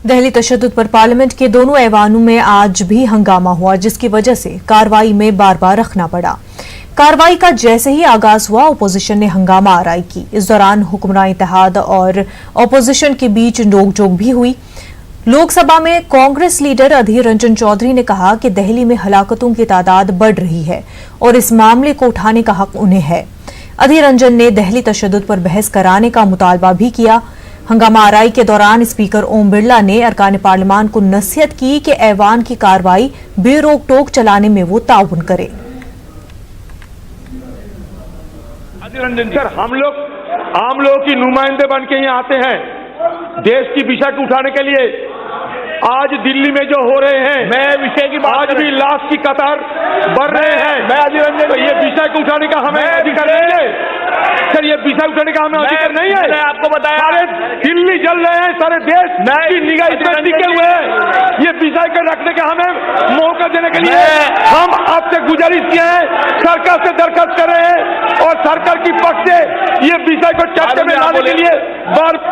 दिल्ली तशद्दुद पर पार्लियामेंट के दोनों ऐवानों में आज भी हंगामा हुआ, जिसकी वजह से कार्रवाई में बार बार रखना पड़ा। कार्रवाई का जैसे ही आगाज हुआ, अपोजिशन ने हंगामा आराई की। इस दौरान हुक्मरान इत्तेहाद और अपोजिशन के बीच नोकझोंक भी हुई। लोकसभा में कांग्रेस लीडर अधीर रंजन चौधरी ने कहा कि दिल्ली में हलाकतों की तादाद बढ़ रही है और इस मामले को उठाने का हक उन्हें है। अधीर रंजन ने दिल्ली तशद्दुद पर बहस कराने का मुतालबा भी किया। हंगामा आराई के दौरान स्पीकर ओम बिरला ने अरकान पार्लियामान को नसीहत की कि ऐवान की कार्रवाई बेरोक टोक चलाने में वो ताउन करे। अधीर रंजन सर, हम लोग आम लोगों की नुमाइंदे बन के यहाँ आते हैं देश की विषय को उठाने के लिए। आज दिल्ली में जो हो रहे हैं, मैं विषय की बात, आज भी लाश की कतार बढ़ रहे हैं। मैं अधीर रंजन, तो ये विषय को उठाने का हमें अधिकार नहीं है सर। ये विषय उठाने का हमें अधिकार नहीं है। मैंने आपको बताया, सारे दिल्ली जल रहे हैं, सारे देश की निगाह इस पर टिके हुए हैं। ये विषय को रखने का हमें मौका देने के लिए हम आपसे गुजारिश किए हैं, सरकार से दरखास्त कर रहे हैं और सरकार की पक्ष से ये विषय को चर्चा में लाने के लिए बार